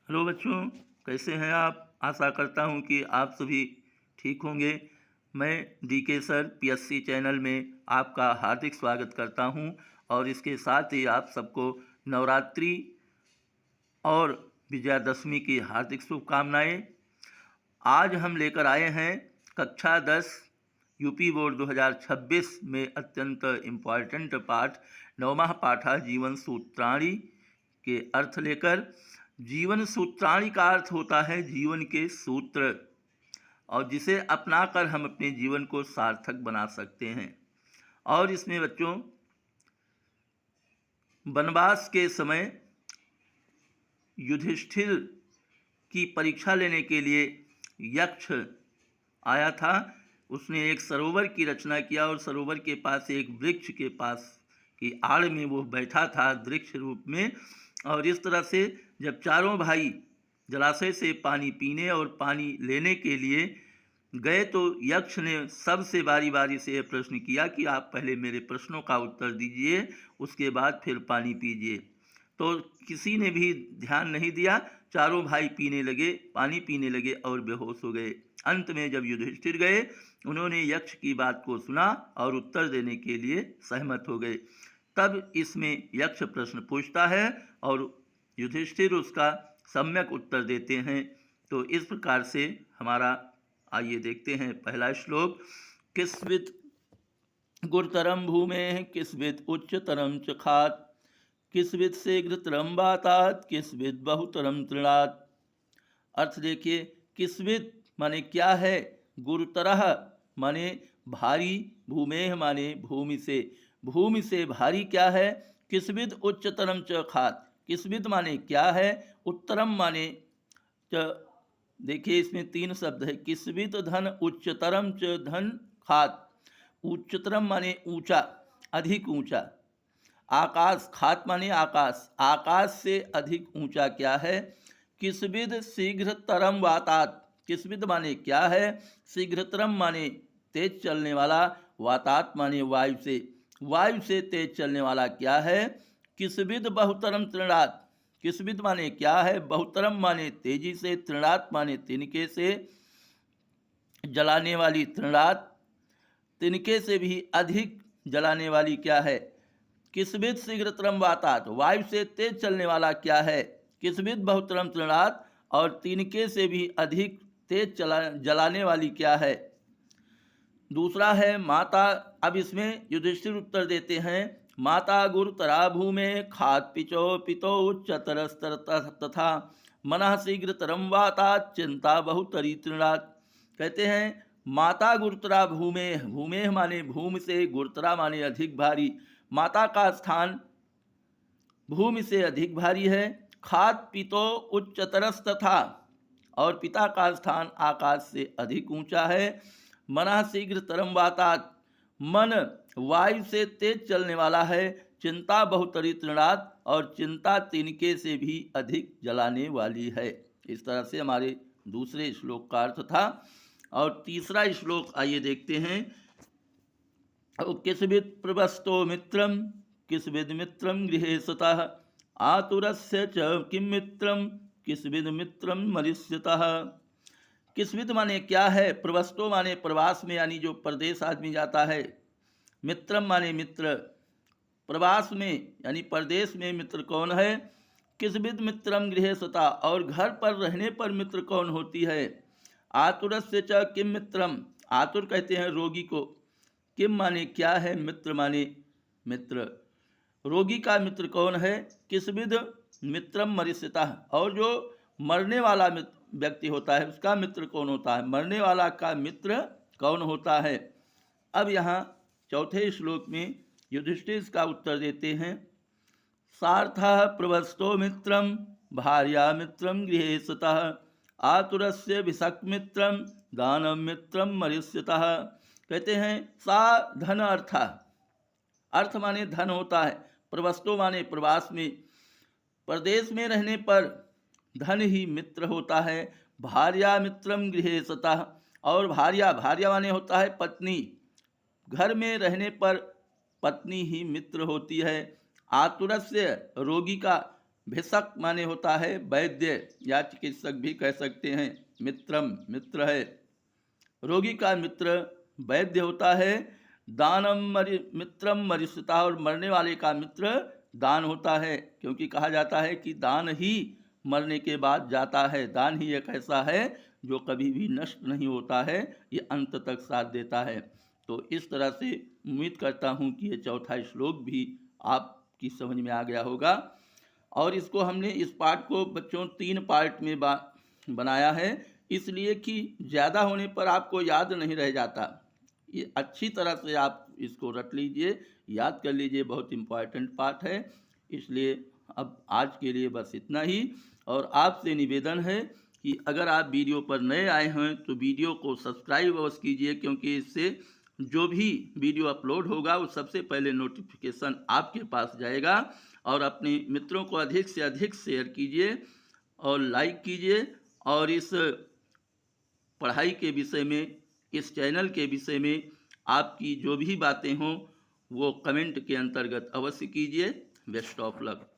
Hello बच्चों, कैसे हैं आप? आशा करता हूं कि आप सभी ठीक होंगे। मैं डीके सर पीएससी चैनल में आपका हार्दिक स्वागत करता हूं और इसके साथ ही आप सबको नवरात्रि और विजयादशमी की हार्दिक शुभकामनाएं। आज हम लेकर आए हैं कक्षा 10 यूपी बोर्ड 2026 में अत्यंत इम्पॉर्टेंट पाठ नवमा पाठा जीवन सूत्राणी के अर्थ लेकर। जीवन सूत्राणी का अर्थ होता है जीवन के सूत्र, और जिसे अपनाकर हम अपने जीवन को सार्थक बना सकते हैं। और इसमें बच्चों, वनवास के समय युधिष्ठिर की परीक्षा लेने के लिए यक्ष आया था। उसने एक सरोवर की रचना किया और सरोवर के पास एक वृक्ष के पास की आड़ में वो बैठा था वृक्ष रूप में। और इस तरह से जब चारों भाई जलाशय से पानी पीने और पानी लेने के लिए गए तो यक्ष ने सबसे बारी बारी से यह प्रश्न किया कि आप पहले मेरे प्रश्नों का उत्तर दीजिए, उसके बाद फिर पानी पीजिए। तो किसी ने भी ध्यान नहीं दिया। चारों भाई पीने लगे, पानी पीने लगे और बेहोश हो गए। अंत में जब युधिष्ठिर गए, उन्होंने यक्ष की बात को सुना और उत्तर देने के लिए सहमत हो गए। तब इसमें यक्ष प्रश्न पूछता है और युधिष्ठिर उसका सम्यक उत्तर देते हैं। तो इस प्रकार से हमारा, आइए देखते हैं पहला श्लोक। किस्वित गुरुतरम भूमेः किस्वित उच्चतरम च खात्, किस्वित शीघ्रतरम वातात्, किस्वित बहुतरम तृणात्। अर्थ देखिए, किस्वित माने क्या है, गुरुतरः माने भारी, भूमेः माने भूमि से भारी क्या है, किस्वित उच्चतरम च खात्, किस्वित माने क्या है, उत्तरम माने च। देखिए इसमें तीन शब्द है, किस्वित धन उच्चतरम च धन खात्। उच्चतरम माने ऊंचा, अधिक ऊंचा। आकाश, खात माने आकाश, आकाश से अधिक ऊंचा क्या है। किस्विद शीघ्रतरम वातात, किस्विद माने क्या है, शीघ्रतरम माने तेज चलने वाला, वातात माने वायु से तेज चलने वाला क्या है। किस्विद बहुतरम तृणात्, किस्विद माने क्या है, बहुतरम माने तेजी से, तृणात् माने तिनके से, जलाने वाली तृणात्, तिनके से भी अधिक जलाने वाली क्या है। किस्वित शीघ्रतरम वातात, वायु से तेज चलने वाला क्या है। किस्वित बहुतरम तृणात्, और तिनके से भी अधिक तेज जलाने वाली क्या है। दूसरा है माता। अब इसमें युधिष्ठिर उत्तर देते हैं, माता गुरुतरा भूमे खात् पितो उच्चतरस्तर तथा मनः शीघ्रतरम वातात, चिंता बहुतरी तृणात्। कहते हैं माता गुरुतरा भूमे माने भूमि से, गुरुतरा माने अधिक भारी। माता का स्थान भूमि से अधिक भारी है। खात् पितो उच्चतरस्तथा, और पिता का स्थान आकाश से अधिक ऊंचा है। मनः शीघ्रतरम वातात, मन वायु से तेज चलने वाला है। चिंता बहुतरी तृणात्, और चिंता तिनके से भी अधिक जलाने वाली है। इस तरह से हमारे दूसरे श्लोक का अर्थ था। और तीसरा श्लोक आइए देखते हैं। किस्वित् प्रवस्तो मित्रम, किस्विद मित्रम गृहे सतः, आतुरस्य च किम मित्रम, किस्विद मित्रम मरिष्यतः। किस्विद माने क्या है, प्रवस्तो माने प्रवास में, यानी जो परदेश आदमी जाता है। मित्रम माने मित्र, प्रवास में यानी परदेश में मित्र कौन है। किस्विद मित्रम गृहे सता, और घर पर रहने पर मित्र कौन होती है। आतुरस्य च किम मित्रम, आतुर कहते हैं रोगी को। किम माने क्या है, मित्र माने मित्र, रोगी का मित्र कौन है। किस्विद मित्रम मरिष्यतः, और जो मरने वाला व्यक्ति होता है उसका मित्र कौन होता है, मरने वाला का मित्र कौन होता है। अब यहाँ चौथे श्लोक में युधिष्ठिर का उत्तर देते हैं। सार्थः प्रवस्तो मित्रम, भार्या मित्रम गृहे सतः, आतुरस्य विषक मित्रम, दानव मित्रम मरिष्यतः। कहते हैं सा धन अर्थ माने धन होता है, प्रवस्तो माने प्रवास में, प्रदेश में रहने पर धन ही मित्र होता है। भार्या मित्रम गृहे सतः, और भार्या माने होता है पत्नी, घर में रहने पर पत्नी ही मित्र होती है। आतुरस्य रोगी का भिषक माने होता है वैद्य या चिकित्सक भी कह सकते हैं। मित्रम मित्र है। रोगी का मित्र वैद्य होता है। मित्रम मरीषिता, और मरने वाले का मित्र दान होता है, क्योंकि कहा जाता है कि दान ही मरने के बाद जाता है। दान ही एक ऐसा है जो कभी भी नष्ट नहीं होता है, ये अंत तक साथ देता है। तो इस तरह से उम्मीद करता हूँ कि ये चौथा श्लोक भी आपकी समझ में आ गया होगा। और इसको हमने इस पाठ को बच्चों 3 पार्ट में बनाया है, इसलिए कि ज़्यादा होने पर आपको याद नहीं रह जाता। ये अच्छी तरह से आप इसको रट लीजिए, याद कर लीजिए, बहुत इम्पॉर्टेंट पार्ट है। इसलिए अब आज के लिए बस इतना ही। और आपसे निवेदन है कि अगर आप वीडियो पर नए आए हैं तो वीडियो को सब्सक्राइब अवश्य कीजिए, क्योंकि इससे जो भी वीडियो अपलोड होगा वो सबसे पहले नोटिफिकेशन आपके पास जाएगा। और अपने मित्रों को अधिक से अधिक शेयर कीजिए और लाइक कीजिए। और इस पढ़ाई के विषय में, इस चैनल के विषय में आपकी जो भी बातें हों वो कमेंट के अंतर्गत अवश्य कीजिए। Best of luck.